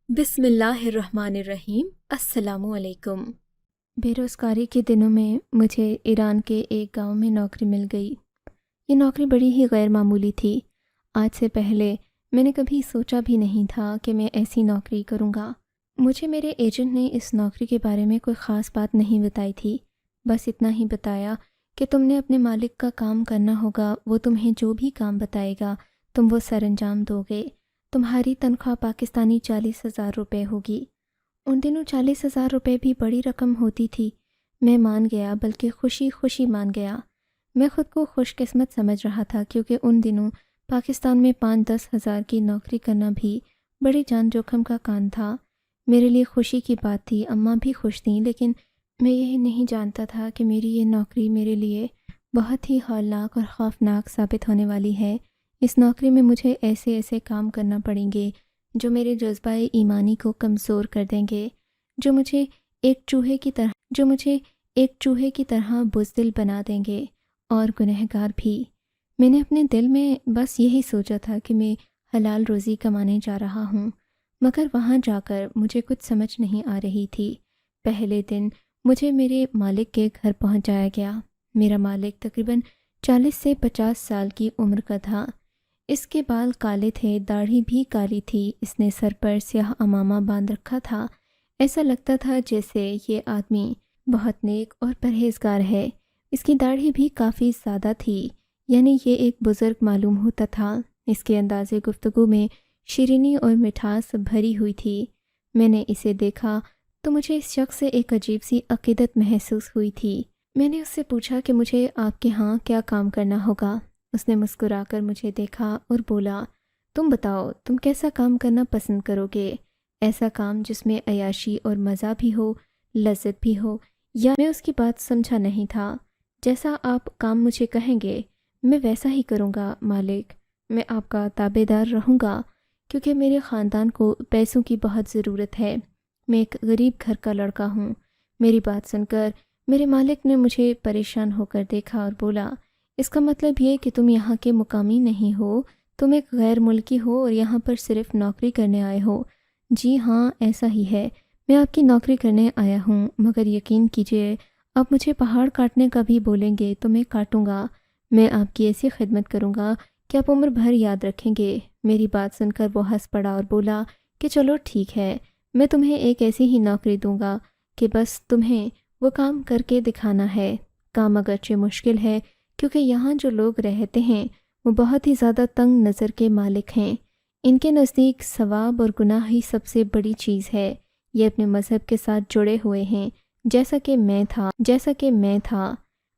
بسم اللہ الرحمن الرحیم۔ السلام علیکم۔ بے روزگاری کے دنوں میں مجھے ایران کے ایک گاؤں میں نوکری مل گئی۔ یہ نوکری بڑی ہی غیر معمولی تھی۔ آج سے پہلے میں نے کبھی سوچا بھی نہیں تھا کہ میں ایسی نوکری کروں گا۔ مجھے میرے ایجنٹ نے اس نوکری کے بارے میں کوئی خاص بات نہیں بتائی تھی، بس اتنا ہی بتایا کہ تم نے اپنے مالک کا کام کرنا ہوگا، وہ تمہیں جو بھی کام بتائے گا تم وہ سر انجام دو گے۔ تمہاری تنخواہ پاکستانی 40,000 روپے ہوگی۔ ان دنوں 40,000 روپے بھی بڑی رقم ہوتی تھی۔ میں مان گیا، بلکہ خوشی خوشی مان گیا۔ میں خود کو خوش قسمت سمجھ رہا تھا، کیونکہ ان دنوں پاکستان میں 5-10 ہزار کی نوکری کرنا بھی بڑی جان جوخم کا کام تھا۔ میرے لیے خوشی کی بات تھی، اماں بھی خوش تھیں، لیکن میں یہ نہیں جانتا تھا کہ میری یہ نوکری میرے لیے بہت ہی ہولناک اور خوفناک ثابت ہونے والی ہے۔ اس نوکری میں مجھے ایسے کام کرنا پڑیں گے جو میرے جذبہ ایمانی کو کمزور کر دیں گے، جو مجھے ایک چوہے کی طرح بزدل بنا دیں گے اور گنہگار بھی۔ میں نے اپنے دل میں بس یہی سوچا تھا کہ میں حلال روزی کمانے جا رہا ہوں، مگر وہاں جا کر مجھے کچھ سمجھ نہیں آ رہی تھی۔ پہلے دن مجھے میرے مالک کے گھر پہنچایا گیا۔ میرا مالک تقریباً 40 سے 50 سال کی عمر کا تھا۔ اس کے بال کالے تھے، داڑھی بھی کالی تھی۔ اس نے سر پر سیاہ عمامہ باندھ رکھا تھا۔ ایسا لگتا تھا جیسے یہ آدمی بہت نیک اور پرہیزگار ہے۔ اس کی داڑھی بھی کافی زیادہ تھی، یعنی یہ ایک بزرگ معلوم ہوتا تھا۔ اس کے انداز گفتگو میں شیرینی اور مٹھاس بھری ہوئی تھی۔ میں نے اسے دیکھا تو مجھے اس شخص سے ایک عجیب سی عقیدت محسوس ہوئی تھی۔ میں نے اس سے پوچھا کہ مجھے آپ کے ہاں کیا کام کرنا ہوگا۔ اس نے مسکرا کر مجھے دیکھا اور بولا، تم بتاؤ، تم کیسا کام کرنا پسند کرو گے؟ ایسا کام جس میں عیاشی اور مزہ بھی ہو، لذت بھی ہو، یا میں اس کی بات سمجھا نہیں تھا۔ جیسا آپ کام مجھے کہیں گے میں ویسا ہی کروں گا مالک۔ میں آپ کا تابع دار رہوں گا، کیونکہ میرے خاندان کو پیسوں کی بہت ضرورت ہے۔ میں ایک غریب گھر کا لڑکا ہوں۔ میری بات سن کر میرے مالک نے مجھے پریشان ہو کر دیکھا اور بولا، اس کا مطلب یہ کہ تم یہاں کے مقامی نہیں ہو، تم ایک غیر ملکی ہو اور یہاں پر صرف نوکری کرنے آئے ہو؟ جی ہاں، ایسا ہی ہے، میں آپ کی نوکری کرنے آیا ہوں، مگر یقین کیجئے آپ مجھے پہاڑ کاٹنے کا بھی بولیں گے تو میں کاٹوں گا۔ میں آپ کی ایسی خدمت کروں گا کہ آپ عمر بھر یاد رکھیں گے۔ میری بات سن کر وہ ہنس پڑا اور بولا کہ چلو ٹھیک ہے، میں تمہیں ایک ایسی ہی نوکری دوں گا کہ بس تمہیں وہ کام کر کے دکھانا ہے۔ کام اگرچہ مشکل ہے، کیونکہ یہاں جو لوگ رہتے ہیں وہ بہت ہی زیادہ تنگ نظر کے مالک ہیں۔ ان کے نزدیک ثواب اور گناہ ہی سب سے بڑی چیز ہے۔ یہ اپنے مذہب کے ساتھ جڑے ہوئے ہیں، جیسا کہ میں تھا۔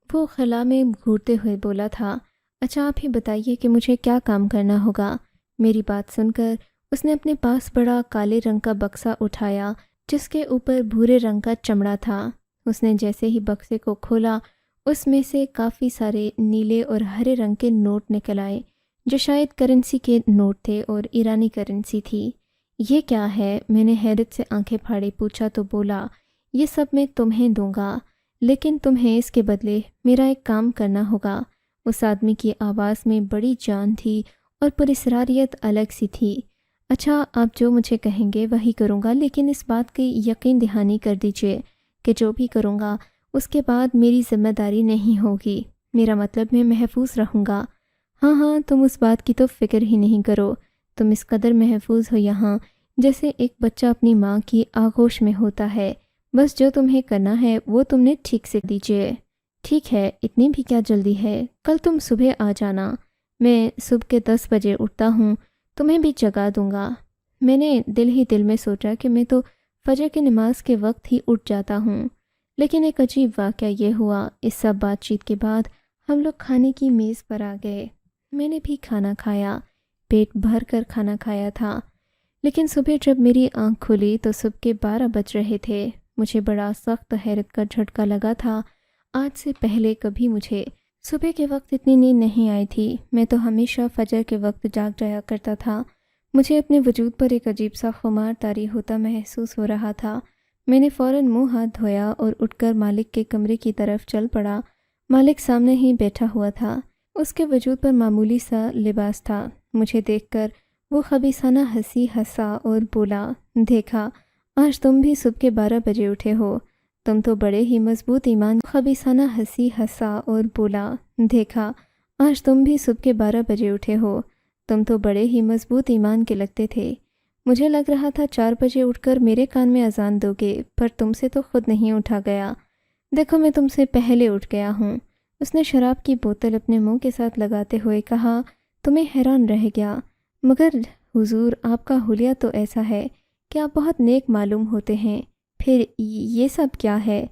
وہ خلا میں گھورتے ہوئے بولا تھا، اچھا آپ ہی بتائیے کہ مجھے کیا کام کرنا ہوگا؟ میری بات سن کر اس نے اپنے پاس بڑا کالے رنگ کا بکسا اٹھایا جس کے اوپر بھورے رنگ کا چمڑا تھا۔ اس نے جیسے ہی بکسے کو کھولا، اس میں سے کافی سارے نیلے اور ہرے رنگ کے نوٹ نکل آئے، جو شاید کرنسی کے نوٹ تھے اور ایرانی کرنسی تھی۔ یہ کیا ہے؟ میں نے حیرت سے آنکھیں پھاڑے پوچھا تو بولا، یہ سب میں تمہیں دوں گا، لیکن تمہیں اس کے بدلے میرا ایک کام کرنا ہوگا۔ اس آدمی کی آواز میں بڑی جان تھی اور پراسراریت الگ سی تھی۔ اچھا، آپ جو مجھے کہیں گے وہی کروں گا، لیکن اس بات کی یقین دہانی کر دیجئے کہ جو بھی کروں گا اس کے بعد میری ذمہ داری نہیں ہوگی۔ میرا مطلب میں محفوظ رہوں گا۔ ہاں، تم اس بات کی تو فکر ہی نہیں کرو۔ تم اس قدر محفوظ ہو یہاں جیسے ایک بچہ اپنی ماں کی آغوش میں ہوتا ہے۔ بس جو تمہیں کرنا ہے وہ تم نے ٹھیک سے دیجئے۔ ٹھیک ہے، اتنی بھی کیا جلدی ہے؟ کل تم صبح آ جانا۔ میں صبح کے 10 بجے اٹھتا ہوں، تمہیں بھی جگا دوں گا۔ میں نے دل ہی دل میں سوچا کہ میں تو فجر کی نماز کے وقت ہی اٹھ جاتا ہوں۔ لیکن ایک عجیب واقعہ یہ ہوا، اس سب بات چیت کے بعد ہم لوگ کھانے کی میز پر آ گئے۔ میں نے بھی کھانا کھایا، پیٹ بھر کر کھانا کھایا تھا، لیکن صبح جب میری آنکھ کھلی تو صبح کے 12 بج رہے تھے۔ مجھے بڑا سخت حیرت کا جھٹکا لگا تھا۔ آج سے پہلے کبھی مجھے صبح کے وقت اتنی نیند نہیں آئی تھی۔ میں تو ہمیشہ فجر کے وقت جاگ جایا کرتا تھا۔ مجھے اپنے وجود پر ایک عجیب سا خمار طاری ہوتا محسوس ہو رہا تھا۔ میں نے فوراً منہ ہاتھ دھویا اور اٹھ کر مالک کے کمرے کی طرف چل پڑا۔ مالک سامنے ہی بیٹھا ہوا تھا۔ اس کے وجود پر معمولی سا لباس تھا۔ مجھے دیکھ کر وہ خبیثانہ ہنسی ہنسا اور بولا، دیکھا آج تم بھی صبح کے 12 بجے اٹھے ہو، تم تو بڑے ہی مضبوط ایمان۔ خبیثانہ ہنسی ہنسا اور بولا، دیکھا آج تم بھی صبح کے 12 بجے اٹھے ہو، تم تو بڑے ہی مضبوط ایمان کے لگتے تھے۔ مجھے لگ رہا تھا 4 بجے اٹھ کر میرے کان میں اذان دو گے، پر تم سے تو خود نہیں اٹھا گیا۔ دیکھو میں تم سے پہلے اٹھ گیا ہوں۔ اس نے شراب کی بوتل اپنے منہ کے ساتھ لگاتے ہوئے کہا، تمہیں حیران رہ گیا، مگر حضور آپ کا حلیہ تو ایسا ہے کہ آپ بہت نیک معلوم ہوتے ہیں، پھر یہ سب کیا ہے؟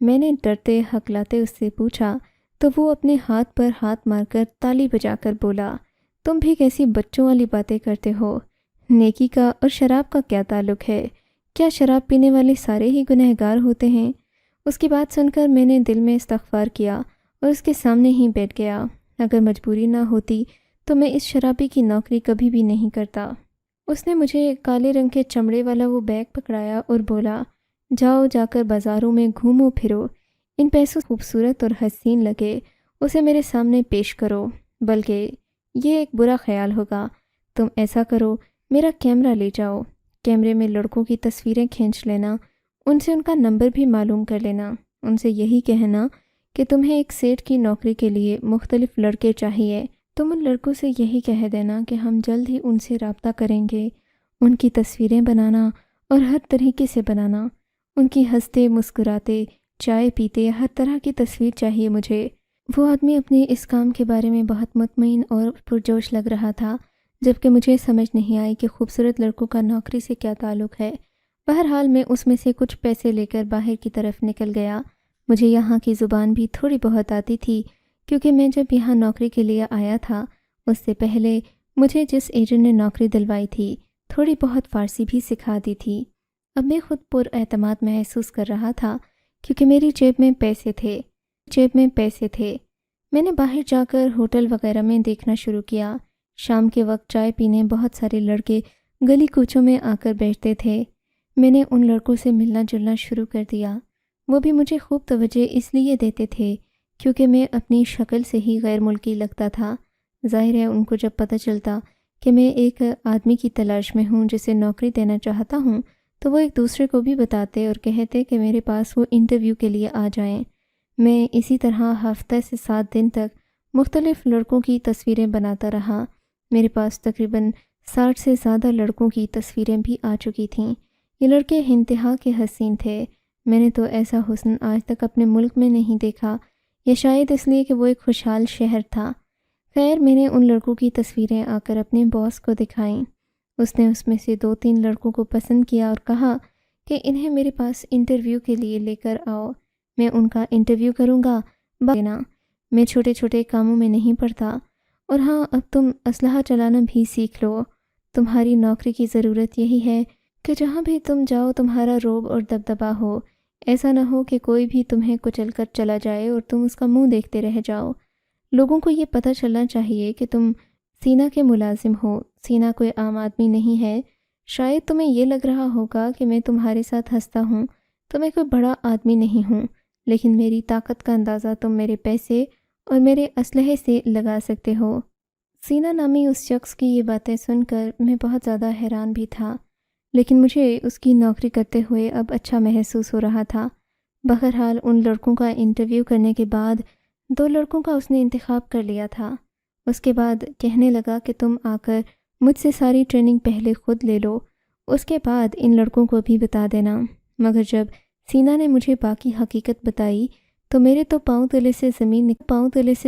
میں نے ڈرتے ہکلاتے اس سے پوچھا تو وہ اپنے ہاتھ پر ہاتھ مار کر تالی بجا کر بولا، تم بھی کیسی بچوں والی باتیں کرتے ہو؟ نیکی کا اور شراب کا کیا تعلق ہے؟ کیا شراب پینے والے سارے ہی گنہگار ہوتے ہیں؟ اس کی بات سن کر میں نے دل میں استغفار کیا اور اس کے سامنے ہی بیٹھ گیا۔ اگر مجبوری نہ ہوتی تو میں اس شرابی کی نوکری کبھی بھی نہیں کرتا۔ اس نے مجھے کالے رنگ کے چمڑے والا وہ بیگ پکڑایا اور بولا، جاؤ جا کر بازاروں میں گھومو پھرو، ان پیسوں خوبصورت اور حسین لگے اسے میرے سامنے پیش کرو، بلکہ یہ ایک برا خیال ہوگا۔ تم ایسا کرو، میرا کیمرہ لے جاؤ، کیمرے میں لڑکوں کی تصویریں کھینچ لینا، ان سے ان کا نمبر بھی معلوم کر لینا، ان سے یہی کہنا کہ تمہیں ایک سیٹ کی نوکری کے لیے مختلف لڑکے چاہیے۔ تم ان لڑکوں سے یہی کہہ دینا کہ ہم جلد ہی ان سے رابطہ کریں گے، ان کی تصویریں بنانا اور ہر طریقے سے بنانا، ان کی ہنستے مسکراتے چائے پیتے ہر طرح کی تصویر چاہیے مجھے۔ وہ آدمی اپنے اس کام کے بارے میں بہت مطمئن اور پرجوش لگ رہا تھا، جبکہ مجھے سمجھ نہیں آئی کہ خوبصورت لڑکوں کا نوکری سے کیا تعلق ہے۔ بہرحال میں اس میں سے کچھ پیسے لے کر باہر کی طرف نکل گیا۔ مجھے یہاں کی زبان بھی تھوڑی بہت آتی تھی، کیونکہ میں جب یہاں نوکری کے لیے آیا تھا اس سے پہلے مجھے جس ایجنٹ نے نوکری دلوائی تھی تھوڑی بہت فارسی بھی سکھا دی تھی۔ اب میں خود پر اعتماد محسوس کر رہا تھا، کیونکہ میری جیب میں پیسے تھے۔ میں نے باہر جا کر ہوٹل وغیرہ میں دیکھنا شروع کیا۔ شام کے وقت چائے پینے بہت سارے لڑکے گلی کوچوں میں آ کر بیٹھتے تھے۔ میں نے ان لڑکوں سے ملنا جلنا شروع کر دیا۔ وہ بھی مجھے خوب توجہ اس لیے دیتے تھے کیونکہ میں اپنی شکل سے ہی غیر ملکی لگتا تھا۔ ظاہر ہے ان کو جب پتہ چلتا کہ میں ایک آدمی کی تلاش میں ہوں جسے نوکری دینا چاہتا ہوں تو وہ ایک دوسرے کو بھی بتاتے اور کہتے کہ میرے پاس وہ انٹرویو کے لیے آ جائیں۔ میں اسی طرح ہفتہ سے 7 دن تک مختلف لڑکوں کی تصویریں بناتا رہا۔ میرے پاس تقریباً 60 سے زیادہ لڑکوں کی تصویریں بھی آ چکی تھیں۔ یہ لڑکے انتہا کے حسین تھے۔ میں نے تو ایسا حسن آج تک اپنے ملک میں نہیں دیکھا، یا شاید اس لیے کہ وہ ایک خوشحال شہر تھا۔ خیر میں نے ان لڑکوں کی تصویریں آ کر اپنے باس کو دکھائیں۔ اس نے اس میں سے 2-3 لڑکوں کو پسند کیا اور کہا کہ انہیں میرے پاس انٹرویو کے لیے لے کر آؤ، میں ان کا انٹرویو کروں گا۔ میں چھوٹے چھوٹے کاموں میں نہیں پڑتا، اور ہاں اب تم اسلحہ چلانا بھی سیکھ لو۔ تمہاری نوکری کی ضرورت یہی ہے کہ جہاں بھی تم جاؤ تمہارا رعب اور دبدبا ہو، ایسا نہ ہو کہ کوئی بھی تمہیں کچل کر چلا جائے اور تم اس کا منہ دیکھتے رہ جاؤ۔ لوگوں کو یہ پتہ چلنا چاہیے کہ تم سینا کے ملازم ہو۔ سینا کوئی عام آدمی نہیں ہے۔ شاید تمہیں یہ لگ رہا ہوگا کہ میں تمہارے ساتھ ہنستا ہوں تو میں کوئی بڑا آدمی نہیں ہوں، لیکن میری طاقت کا اندازہ تم میرے پیسے اور میرے اسلحے سے لگا سکتے ہو۔ سینا نامی اس شخص کی یہ باتیں سن کر میں بہت زیادہ حیران بھی تھا، لیکن مجھے اس کی نوکری کرتے ہوئے اب اچھا محسوس ہو رہا تھا۔ بہرحال ان لڑکوں کا انٹرویو کرنے کے بعد 2 لڑکوں کا اس نے انتخاب کر لیا تھا۔ اس کے بعد کہنے لگا کہ تم آ کر مجھ سے ساری ٹریننگ پہلے خود لے لو، اس کے بعد ان لڑکوں کو بھی بتا دینا۔ مگر جب سینا نے مجھے باقی حقیقت بتائی تو میرے تو پاؤں تلے سے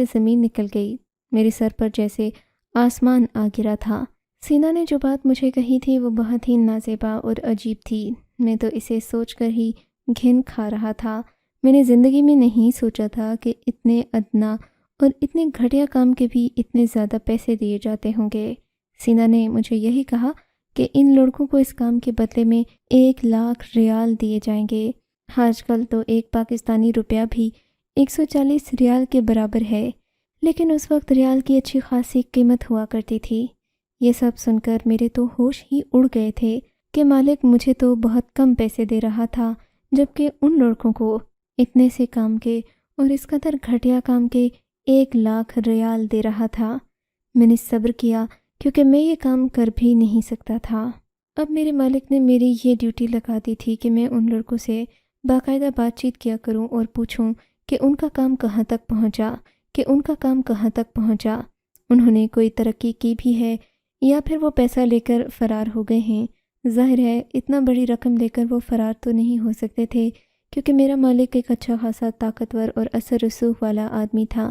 زمین نکل گئی، میرے سر پر جیسے آسمان آ گرا تھا۔ سینا نے جو بات مجھے کہی تھی وہ بہت ہی نازیبا اور عجیب تھی۔ میں تو اسے سوچ کر ہی گھن کھا رہا تھا۔ میں نے زندگی میں نہیں سوچا تھا کہ اتنے ادنا اور اتنے گھٹیا کام کے بھی اتنے زیادہ پیسے دیے جاتے ہوں گے۔ سینا نے مجھے یہی کہا کہ ان لڑکوں کو اس کام کے بدلے میں 1 لاکھ ریال دیے جائیں گے۔ آج کل تو ایک پاکستانی روپیہ بھی 140 ریال کے برابر ہے، لیکن اس وقت ریال کی اچھی خاصی قیمت ہوا کرتی تھی۔ یہ سب سن کر میرے تو ہوش ہی اڑ گئے تھے کہ مالک مجھے تو بہت کم پیسے دے رہا تھا، جبکہ ان لڑکوں کو اتنے سے کام کے اور اس قدر گھٹیا کام کے 1 لاکھ ریال دے رہا تھا۔ میں نے صبر کیا کیونکہ میں یہ کام کر بھی نہیں سکتا تھا۔ اب میرے مالک نے میری یہ ڈیوٹی لگا دی تھی کہ میں ان لڑکوں سے باقاعدہ بات چیت کیا کروں اور پوچھوں کہ ان کا کام کہاں تک پہنچا، انہوں نے کوئی ترقی کی بھی ہے یا پھر وہ پیسہ لے کر فرار ہو گئے ہیں۔ ظاہر ہے اتنا بڑی رقم لے کر وہ فرار تو نہیں ہو سکتے تھے، کیونکہ میرا مالک ایک اچھا خاصا طاقتور اور اثر رسوخ والا آدمی تھا۔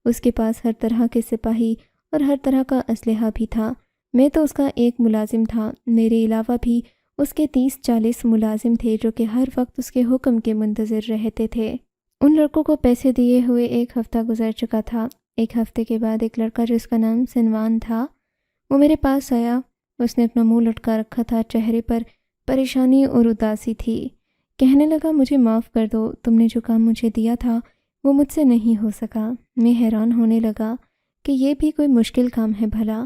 اس کے پاس ہر طرح کے سپاہی اور ہر طرح کا اسلحہ بھی تھا۔ میں تو اس کا ایک ملازم تھا، میرے علاوہ بھی اس کے 30-40 ملازم تھے جو کہ ہر وقت اس کے حکم کے منتظر رہتے تھے۔ ان لڑکوں کو پیسے دیے ہوئے 1 ہفتہ گزر چکا تھا۔ 1 ہفتے کے بعد ایک لڑکا جس کا نام سنوان تھا، وہ میرے پاس آیا۔ اس نے اپنا منہ لٹکا رکھا تھا، چہرے پر پریشانی اور اداسی تھی۔ کہنے لگا، مجھے معاف کر دو، تم نے جو کام مجھے دیا تھا وہ مجھ سے نہیں ہو سکا۔ میں حیران ہونے لگا کہ یہ بھی کوئی مشکل کام ہے بھلا؟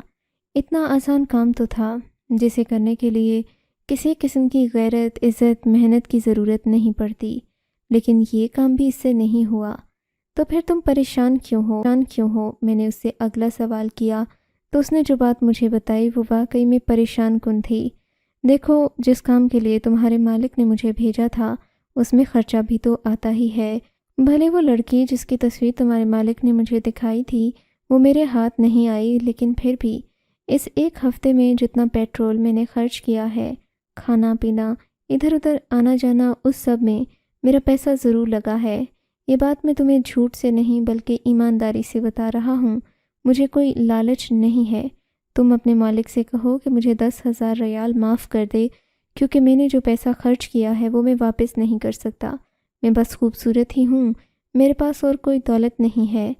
اتنا آسان کام تو تھا جسے کرنے کے لیے کسی قسم کی غیرت، عزت، محنت کی ضرورت نہیں پڑتی، لیکن یہ کام بھی اس سے نہیں ہوا۔ تو پھر تم پریشان کیوں ہو؟ میں نے اس سے اگلا سوال کیا تو اس نے جو بات مجھے بتائی وہ واقعی میں پریشان کن تھی۔ دیکھو، جس کام کے لیے تمہارے مالک نے مجھے بھیجا تھا اس میں خرچہ بھی تو آتا ہی ہے۔ بھلے وہ لڑکی جس کی تصویر تمہارے مالک نے مجھے دکھائی تھی وہ میرے ہاتھ نہیں آئی، لیکن پھر بھی اس 1 ہفتے میں جتنا پیٹرول میں نے خرچ کیا ہے، کھانا پینا، ادھر ادھر آنا جانا، اس سب میں میرا پیسہ ضرور لگا ہے۔ یہ بات میں تمہیں جھوٹ سے نہیں بلکہ ایمانداری سے بتا رہا ہوں، مجھے کوئی لالچ نہیں ہے۔ تم اپنے مالک سے کہو کہ مجھے 10,000 ریال معاف کر دے، کیونکہ میں نے جو پیسہ خرچ کیا ہے وہ میں واپس نہیں کر سکتا۔ میں بس خوبصورت ہی ہوں، میرے پاس اور کوئی دولت نہیں ہے۔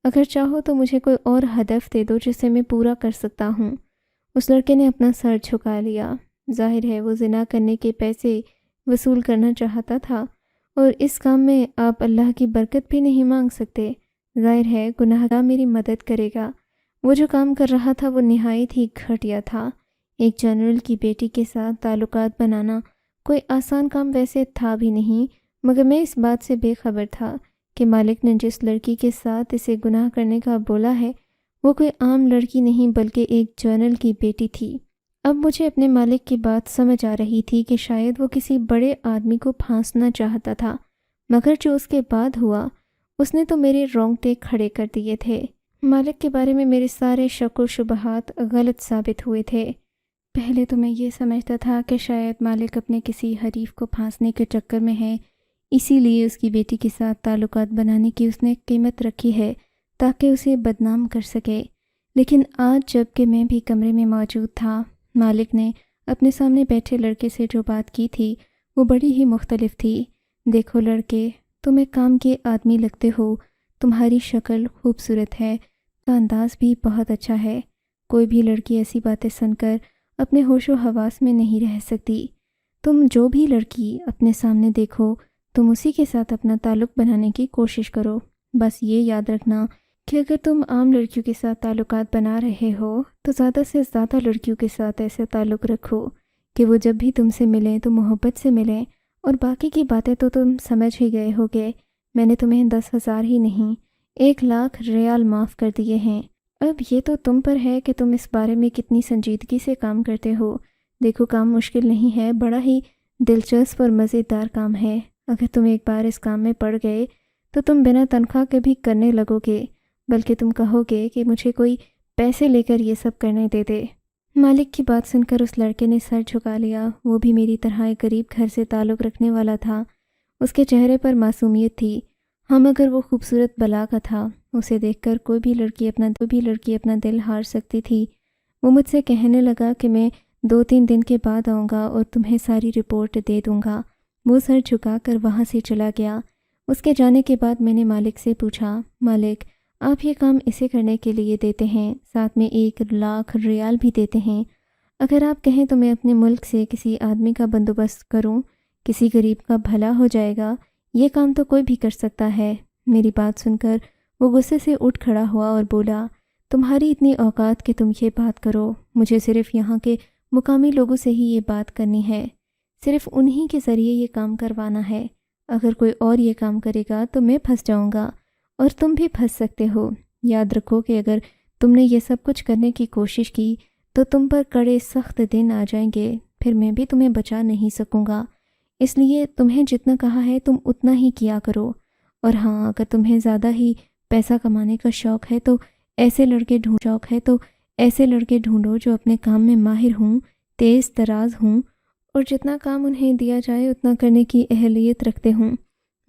اگر چاہو تو مجھے کوئی اور ہدف دے دو جسے میں پورا کر سکتا ہوں۔ اس لڑکے نے اپنا سر جھکا لیا۔ ظاہر ہے وہ زنا کرنے کے پیسے وصول کرنا چاہتا تھا، اور اس کام میں آپ اللہ کی برکت بھی نہیں مانگ سکتے۔ ظاہر ہے گناہ گار میری مدد کرے گا۔ وہ جو کام کر رہا تھا وہ نہایت ہی گھٹیا تھا۔ ایک جنرل کی بیٹی کے ساتھ تعلقات بنانا کوئی آسان کام ویسے تھا بھی نہیں، مگر میں اس بات سے بے خبر تھا کہ مالک نے جس لڑکی کے ساتھ اسے گناہ کرنے کا بولا ہے وہ کوئی عام لڑکی نہیں بلکہ ایک جنرل کی بیٹی تھی۔ اب مجھے اپنے مالک کی بات سمجھ آ رہی تھی کہ شاید وہ کسی بڑے آدمی کو پھانسنا چاہتا تھا، مگر جو اس کے بعد ہوا اس نے تو میرے رونگٹے کھڑے کر دیے تھے۔ مالک کے بارے میں میرے سارے شک و شبہات غلط ثابت ہوئے تھے۔ پہلے تو میں یہ سمجھتا تھا کہ شاید مالک اپنے کسی حریف کو پھانسنے کے چکر میں ہے، اسی لیے اس کی بیٹی کے ساتھ تعلقات بنانے کی اس نے قیمت رکھی ہے تاکہ اسے بدنام کر سکے۔ لیکن آج جب کہ میں بھی کمرے میں موجود تھا، مالک نے اپنے سامنے بیٹھے لڑکے سے جو بات کی تھی وہ بڑی ہی مختلف تھی۔ دیکھو لڑکے، تم ایک کام کے آدمی لگتے ہو، تمہاری شکل خوبصورت ہے، کا انداز بھی بہت اچھا ہے۔ کوئی بھی لڑکی ایسی باتیں سن کر اپنے ہوش و حواس میں نہیں رہ سکتی۔ تم جو بھی لڑکی اپنے سامنے دیکھو تم اسی کے ساتھ اپنا تعلق بنانے کی کوشش کرو۔ بس یہ یاد رکھنا کہ اگر تم عام لڑکیوں کے ساتھ تعلقات بنا رہے ہو تو زیادہ سے زیادہ لڑکیوں کے ساتھ ایسے تعلق رکھو کہ وہ جب بھی تم سے ملیں تو محبت سے ملیں، اور باقی کی باتیں تو تم سمجھ ہی گئے ہوگے۔ میں نے تمہیں 10,000 ہی نہیں 1,00,000 ریال معاف کر دیے ہیں۔ اب یہ تو تم پر ہے کہ تم اس بارے میں کتنی سنجیدگی سے کام کرتے ہو۔ دیکھو کام مشکل نہیں ہے، بڑا ہی دلچسپ اور مزیدار کام ہے۔ اگر تم ایک بار اس کام میں پڑ گئے تو تم بنا تنخواہ کے بھی کرنے لگو گے، بلکہ تم کہو گے کہ مجھے کوئی پیسے لے کر یہ سب کرنے دے دے۔ مالک کی بات سن کر اس لڑکے نے سر جھکا لیا۔ وہ بھی میری طرح ایک غریب گھر سے تعلق رکھنے والا تھا۔ اس کے چہرے پر معصومیت تھی، ہاں مگر وہ خوبصورت بلا کا تھا۔ اسے دیکھ کر کوئی بھی لڑکی اپنا دل ہار سکتی تھی۔ وہ مجھ سے کہنے لگا کہ میں 2-3 دن کے بعد آؤں گا اور تمہیں ساری رپورٹ دے دوں گا۔ وہ سر جھکا کر وہاں سے چلا گیا۔ اس کے جانے کے بعد میں نے مالک سے پوچھا، مالک آپ یہ کام اسے کرنے کے لیے دیتے ہیں، ساتھ میں 1,00,000 ریال بھی دیتے ہیں۔ اگر آپ کہیں تو میں اپنے ملک سے کسی آدمی کا بندوبست کروں، کسی غریب کا بھلا ہو جائے گا۔ یہ کام تو کوئی بھی کر سکتا ہے۔ میری بات سن کر وہ غصے سے اٹھ کھڑا ہوا اور بولا، تمہاری اتنی اوقات کہ تم یہ بات کرو، مجھے صرف یہاں کے مقامی لوگوں سے ہی یہ بات کرنی ہے، صرف انہی کے ذریعے یہ کام کروانا ہے۔ اگر کوئی اور یہ کام کرے گا تو میں پھنس جاؤں گا اور تم بھی پھنس سکتے ہو۔ یاد رکھو کہ اگر تم نے یہ سب کچھ کرنے کی کوشش کی تو تم پر کڑے سخت دن آ جائیں گے، پھر میں بھی تمہیں بچا نہیں سکوں گا۔ اس لیے تمہیں جتنا کہا ہے تم اتنا ہی کیا کرو، اور ہاں اگر تمہیں زیادہ ہی پیسہ کمانے کا شوق ہے تو ایسے لڑکے ڈھونڈو جو اپنے کام میں ماہر ہوں، تیز تراز ہوں، اور جتنا کام انہیں دیا جائے اتنا کرنے کی اہلیت رکھتے ہوں۔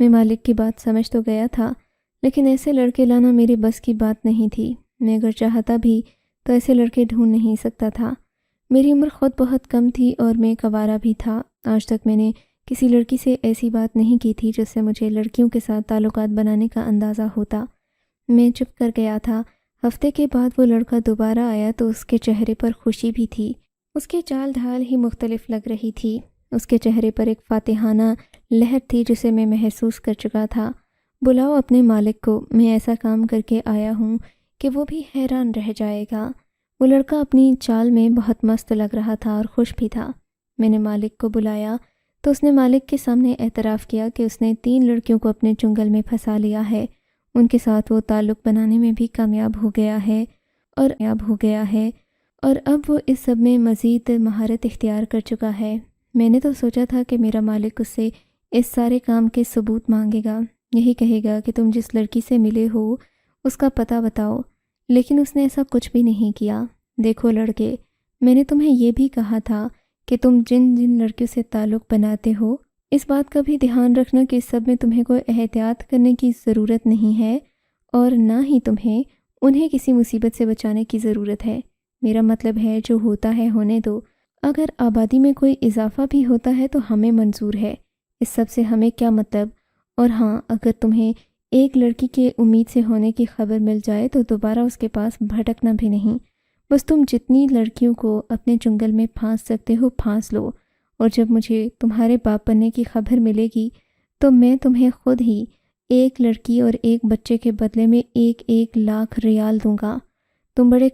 میں مالک کی بات سمجھ تو گیا تھا، لیکن ایسے لڑکے لانا میرے بس کی بات نہیں تھی۔ میں اگر چاہتا بھی تو ایسے لڑکے ڈھونڈ نہیں سکتا تھا۔ میری عمر خود بہت کم تھی اور میں کوارا بھی تھا۔ آج تک میں نے کسی لڑکی سے ایسی بات نہیں کی تھی جس سے مجھے لڑکیوں کے ساتھ تعلقات بنانے کا اندازہ ہوتا۔ میں چپ کر گیا تھا۔ ہفتے کے بعد وہ لڑکا دوبارہ آیا تو اس کے چہرے پر خوشی بھی تھی۔ اس کی چال ڈھال ہی مختلف لگ رہی تھی۔ اس کے چہرے پر ایک فاتحانہ لہر تھی جسے میں محسوس کر چکا تھا۔ بلاؤ اپنے مالک کو، میں ایسا کام کر کے آیا ہوں کہ وہ بھی حیران رہ جائے گا۔ وہ لڑکا اپنی چال میں بہت مست لگ رہا تھا اور خوش بھی تھا۔ میں نے مالک کو بلایا تو اس نے مالک کے سامنے اعتراف کیا کہ اس نے 3 لڑکیوں کو اپنے چنگل میں پھنسا لیا ہے۔ ان کے ساتھ وہ تعلق بنانے میں بھی کامیاب ہو گیا ہے اور اب وہ اس سب میں مزید مہارت اختیار کر چکا ہے۔ میں نے تو سوچا تھا کہ میرا مالک اس سے اس سارے کام کے ثبوت مانگے گا، یہی کہے گا کہ تم جس لڑکی سے ملے ہو اس کا پتہ بتاؤ، لیکن اس نے ایسا کچھ بھی نہیں کیا۔ دیکھو لڑکے، میں نے تمہیں یہ بھی کہا تھا کہ تم جن لڑکیوں سے تعلق بناتے ہو، اس بات کا بھی دھیان رکھنا کہ اس سب میں تمہیں کوئی احتیاط کرنے کی ضرورت نہیں ہے اور نہ ہی تمہیں انہیں کسی مصیبت سے بچانے کی ضرورت ہے۔ میرا مطلب ہے جو ہوتا ہے ہونے دو۔ اگر آبادی میں کوئی اضافہ بھی ہوتا ہے تو ہمیں منظور ہے، اس سب سے ہمیں کیا مطلب؟ اور ہاں، اگر تمہیں ایک لڑکی کے امید سے ہونے کی خبر مل جائے تو دوبارہ اس کے پاس بھٹکنا بھی نہیں۔ بس تم جتنی لڑکیوں کو اپنے چنگل میں پھانس سکتے ہو پھانس لو، اور جب مجھے تمہارے باپ بننے کی خبر ملے گی تو میں تمہیں خود ہی 1 لڑکی اور 1 بچے کے بدلے میں 1 لاکھ ریال دوں گا۔ تم بڑے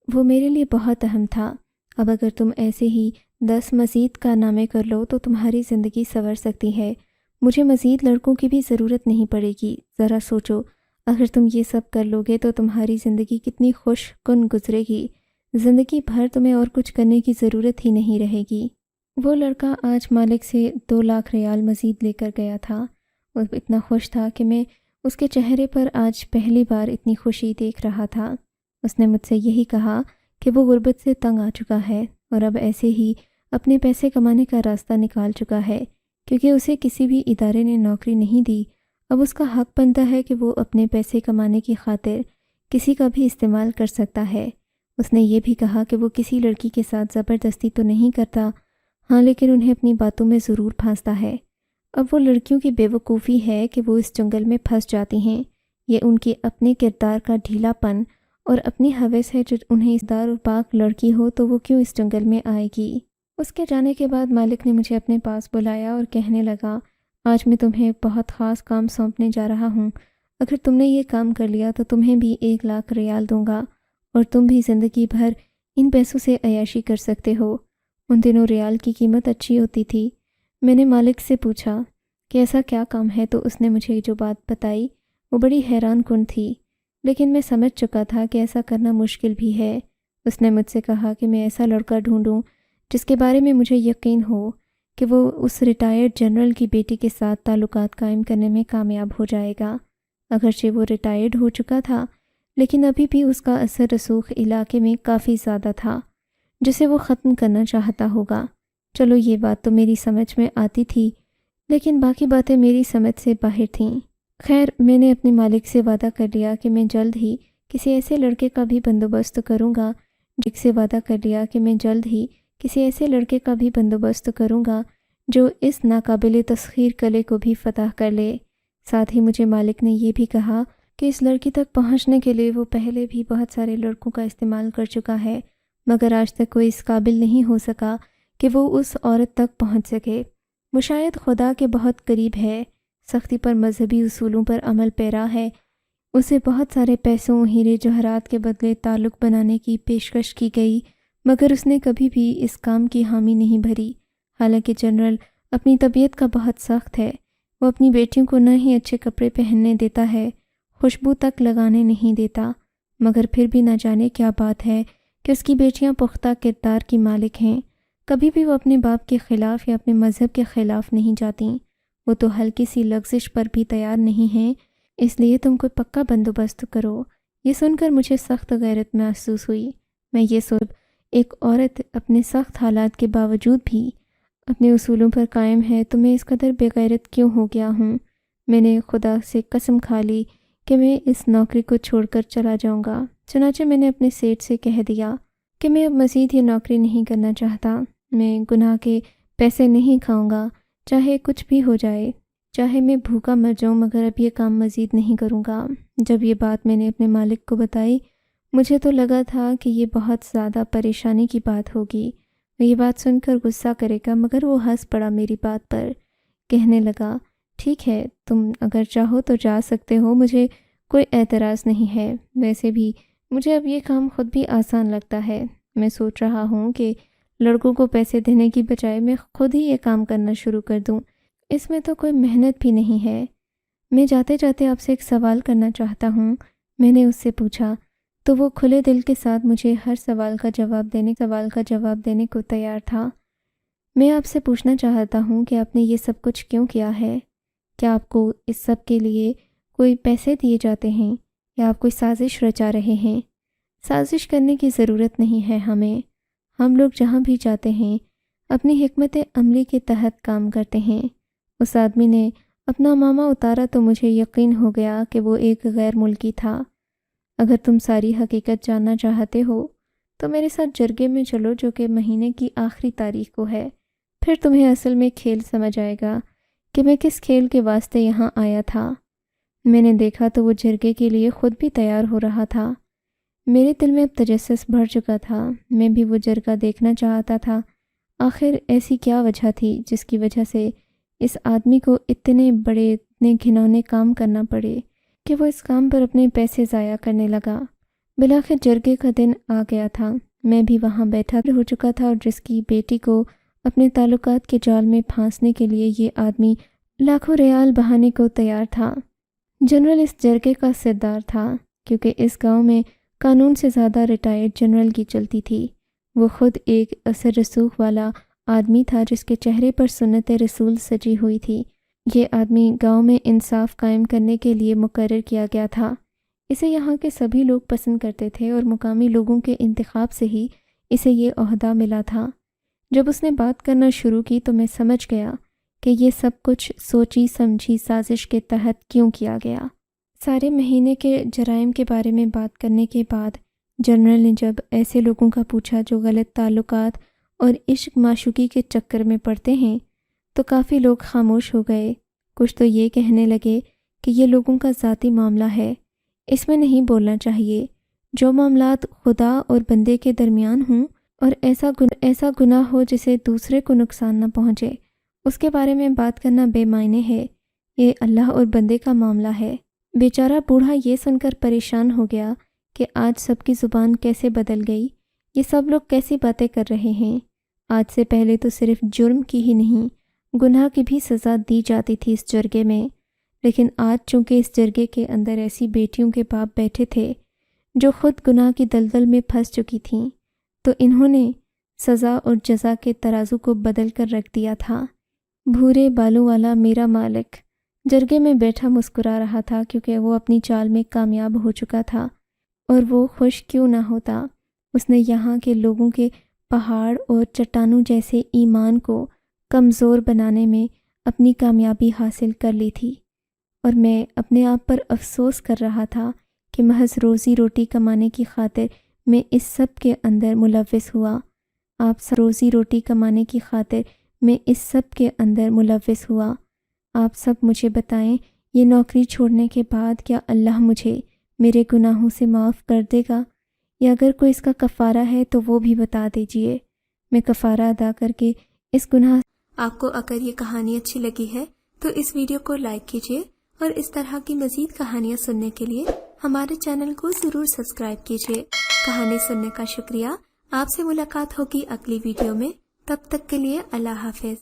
وہ میرے لیے بہت اہم تھا۔ اب اگر تم ایسے ہی 10 مزید کارنامے کر لو تو تمہاری زندگی سنور سکتی ہے۔ مجھے مزید لڑکوں کی بھی ضرورت نہیں پڑے گی۔ ذرا سوچو، اگر تم یہ سب کر لو گے تو تمہاری زندگی کتنی خوش کن گزرے گی۔ زندگی بھر تمہیں اور کچھ کرنے کی ضرورت ہی نہیں رہے گی۔ وہ لڑکا آج مالک سے 2 لاکھ ریال مزید لے کر گیا تھا۔ وہ اتنا خوش تھا کہ میں اس کے چہرے پر آج پہلی بار اتنی خوشی دیکھ رہا تھا۔ اس نے مجھ سے یہی کہا کہ وہ غربت سے تنگ آ چکا ہے اور اب ایسے ہی اپنے پیسے کمانے کا راستہ نکال چکا ہے، کیونکہ اسے کسی بھی ادارے نے نوکری نہیں دی۔ اب اس کا حق بنتا ہے کہ وہ اپنے پیسے کمانے کی خاطر کسی کا بھی استعمال کر سکتا ہے۔ اس نے یہ بھی کہا کہ وہ کسی لڑکی کے ساتھ زبردستی تو نہیں کرتا، ہاں لیکن انہیں اپنی باتوں میں ضرور پھانستا ہے۔ اب وہ لڑکیوں کی بے وقوفی ہے کہ وہ اس جنگل میں پھنس جاتی ہیں۔ یہ ان کے اپنے کردار کا ڈھیلا پن اور اپنی ہوس ہے جو انہیں اس دار و پاک لڑکی ہو تو وہ کیوں اس جنگل میں آئے گی۔ اس کے جانے کے بعد مالک نے مجھے اپنے پاس بلایا اور کہنے لگا، آج میں تمہیں بہت خاص کام سونپنے جا رہا ہوں۔ اگر تم نے یہ کام کر لیا تو تمہیں بھی 1 لاکھ ریال دوں گا اور تم بھی زندگی بھر ان پیسوں سے عیاشی کر سکتے ہو۔ ان دنوں ریال کی قیمت اچھی ہوتی تھی۔ میں نے مالک سے پوچھا کہ ایسا کیا کام ہے تو اس نے مجھے جو بات بتائی وہ بڑی حیران کن تھی، لیکن میں سمجھ چکا تھا کہ ایسا کرنا مشکل بھی ہے۔ اس نے مجھ سے کہا کہ میں ایسا لڑکا ڈھونڈوں جس کے بارے میں مجھے یقین ہو کہ وہ اس ریٹائرڈ جنرل کی بیٹی کے ساتھ تعلقات قائم کرنے میں کامیاب ہو جائے گا۔ اگرچہ وہ ریٹائرڈ ہو چکا تھا لیکن ابھی بھی اس کا اثر رسوخ علاقے میں کافی زیادہ تھا جسے وہ ختم کرنا چاہتا ہوگا۔ چلو یہ بات تو میری سمجھ میں آتی تھی، لیکن باقی باتیں میری سمجھ سے باہر تھیں۔ خیر، میں نے اپنے مالک سے وعدہ کر لیا کہ میں جلد ہی کسی ایسے لڑکے کا بھی بندوبست کروں گا جو اس ناقابل تسخیر قلعے کو بھی فتح کر لے۔ ساتھ ہی مجھے مالک نے یہ بھی کہا کہ اس لڑکی تک پہنچنے کے لیے وہ پہلے بھی بہت سارے لڑکوں کا استعمال کر چکا ہے، مگر آج تک کوئی اس قابل نہیں ہو سکا کہ وہ اس عورت تک پہنچ سکے۔ وہ شاید خدا کے بہت قریب ہے، سختی پر مذہبی اصولوں پر عمل پیرا ہے۔ اسے بہت سارے پیسوں، ہیرے جواہرات کے بدلے تعلق بنانے کی پیشکش کی گئی، مگر اس نے کبھی بھی اس کام کی حامی نہیں بھری۔ حالانکہ جنرل اپنی طبیعت کا بہت سخت ہے، وہ اپنی بیٹیوں کو نہ ہی اچھے کپڑے پہننے دیتا ہے، خوشبو تک لگانے نہیں دیتا، مگر پھر بھی نہ جانے کیا بات ہے کہ اس کی بیٹیاں پختہ کردار کی مالک ہیں، کبھی بھی وہ اپنے باپ کے خلاف یا اپنے مذہب کے خلاف نہیں جاتیں، وہ تو ہلکی سی لغزش پر بھی تیار نہیں ہیں، اس لیے تم کوئی پکا بندوبست کرو۔ یہ سن کر مجھے سخت غیرت محسوس ہوئی۔ میں یہ سوچ ایک عورت اپنے سخت حالات کے باوجود بھی اپنے اصولوں پر قائم ہے تو میں اس قدر بے غیرت کیوں ہو گیا ہوں؟ میں نے خدا سے قسم کھا لی کہ میں اس نوکری کو چھوڑ کر چلا جاؤں گا۔ چنانچہ میں نے اپنے سیٹ سے کہہ دیا کہ میں اب مزید یہ نوکری نہیں کرنا چاہتا، میں گناہ کے پیسے نہیں کھاؤں گا، چاہے کچھ بھی ہو جائے، چاہے میں بھوکا مر جاؤں، مگر اب یہ کام مزید نہیں کروں گا۔ جب یہ بات میں نے اپنے مالک کو بتائی، مجھے تو لگا تھا کہ یہ بہت زیادہ پریشانی کی بات ہوگی، وہ یہ بات سن کر غصہ کرے گا، مگر وہ ہنس پڑا میری بات پر، کہنے لگا ٹھیک ہے، تم اگر چاہو تو جا سکتے ہو، مجھے کوئی اعتراض نہیں ہے، ویسے بھی مجھے اب یہ کام خود بھی آسان لگتا ہے، میں سوچ رہا ہوں کہ لڑکوں کو پیسے دینے کی بجائے میں خود ہی یہ کام کرنا شروع کر دوں، اس میں تو کوئی محنت بھی نہیں ہے۔ میں جاتے جاتے آپ سے ایک سوال کرنا چاہتا ہوں، میں نے اس سے پوچھا تو وہ کھلے دل کے ساتھ مجھے ہر سوال کا جواب دینے کو تیار تھا۔ میں آپ سے پوچھنا چاہتا ہوں کہ آپ نے یہ سب کچھ کیوں کیا ہے؟ کیا آپ کو اس سب کے لیے کوئی پیسے دیے جاتے ہیں یا آپ کوئی سازش رچا رہے ہیں؟ سازش کرنے کی ضرورت نہیں ہے ہمیں، ہم لوگ جہاں بھی جاتے ہیں اپنی حکمت عملی کے تحت کام کرتے ہیں۔ اس آدمی نے اپنا ماما اتارا تو مجھے یقین ہو گیا کہ وہ ایک غیر ملکی تھا۔ اگر تم ساری حقیقت جاننا چاہتے ہو تو میرے ساتھ جرگے میں چلو جو کہ مہینے کی آخری تاریخ کو ہے، پھر تمہیں اصل میں کھیل سمجھ آئے گا کہ میں کس کھیل کے واسطے یہاں آیا تھا۔ میں نے دیکھا تو وہ جرگے کے لیے خود بھی تیار ہو رہا تھا۔ میرے دل میں اب تجسس بڑھ چکا تھا، میں بھی وہ جرگہ دیکھنا چاہتا تھا۔ آخر ایسی کیا وجہ تھی جس کی وجہ سے اس آدمی کو اتنے گھنونے کام کرنا پڑے کہ وہ اس کام پر اپنے پیسے ضائع کرنے لگا۔ بالآخر جرگے کا دن آ گیا تھا، میں بھی وہاں بیٹھا ہو چکا تھا، اور جس کی بیٹی کو اپنے تعلقات کے جال میں پھانسنے کے لیے یہ آدمی لاکھوں ریال بہانے کو تیار تھا۔ جنرل اس جرگے کا سردار تھا، کیونکہ اس گاؤں میں قانون سے زیادہ ریٹائرڈ جنرل کی چلتی تھی۔ وہ خود ایک اثر رسوخ والا آدمی تھا جس کے چہرے پر سنت رسول سجی ہوئی تھی۔ یہ آدمی گاؤں میں انصاف قائم کرنے کے لیے مقرر کیا گیا تھا۔ اسے یہاں کے سبھی لوگ پسند کرتے تھے اور مقامی لوگوں کے انتخاب سے ہی اسے یہ عہدہ ملا تھا۔ جب اس نے بات کرنا شروع کی تو میں سمجھ گیا کہ یہ سب کچھ سوچی سمجھی سازش کے تحت کیوں کیا گیا۔ سارے مہینے کے جرائم کے بارے میں بات کرنے کے بعد جنرل نے جب ایسے لوگوں کا پوچھا جو غلط تعلقات اور عشق معشوقی کے چکر میں پڑتے ہیں تو کافی لوگ خاموش ہو گئے۔ کچھ تو یہ کہنے لگے کہ یہ لوگوں کا ذاتی معاملہ ہے، اس میں نہیں بولنا چاہیے۔ جو معاملات خدا اور بندے کے درمیان ہوں اور ایسا گناہ ہو جسے دوسرے کو نقصان نہ پہنچے، اس کے بارے میں بات کرنا بے معنی ہے۔ یہ اللہ اور بندے کا معاملہ ہے۔ بیچارہ بوڑھا یہ سن کر پریشان ہو گیا کہ آج سب کی زبان کیسے بدل گئی، یہ سب لوگ کیسی باتیں کر رہے ہیں۔ آج سے پہلے تو صرف جرم کی ہی نہیں، گناہ کی بھی سزا دی جاتی تھی اس جرگے میں، لیکن آج چونکہ اس جرگے کے اندر ایسی بیٹیوں کے باپ بیٹھے تھے جو خود گناہ کی دلدل میں پھنس چکی تھیں، تو انہوں نے سزا اور جزا کے ترازو کو بدل کر رکھ دیا تھا۔ بھورے بالوں والا میرا مالک جرگے میں بیٹھا مسکرا رہا تھا، کیونکہ وہ اپنی چال میں کامیاب ہو چکا تھا، اور وہ خوش کیوں نہ ہوتا۔ اس نے یہاں کے لوگوں کے پہاڑ اور چٹانوں جیسے ایمان کو کمزور بنانے میں اپنی کامیابی حاصل کر لی تھی، اور میں اپنے آپ پر افسوس کر رہا تھا کہ محض روزی روٹی کمانے کی خاطر میں اس سب کے اندر ملوث ہوا۔ آپ سب مجھے بتائیں، یہ نوکری چھوڑنے کے بعد کیا اللہ مجھے میرے گناہوں سے معاف کر دے گا، یا اگر کوئی اس کا کفارہ ہے تو وہ بھی بتا دیجئے، میں کفارہ ادا کر کے اس گناہ۔ آپ کو اگر یہ کہانی اچھی لگی ہے تو اس ویڈیو کو لائک کیجئے، اور اس طرح کی مزید کہانیاں سننے کے لیے ہمارے چینل کو ضرور سبسکرائب کیجئے۔ کہانی سننے کا شکریہ۔ آپ سے ملاقات ہوگی اگلی ویڈیو میں، تب تک کے لیے اللہ حافظ۔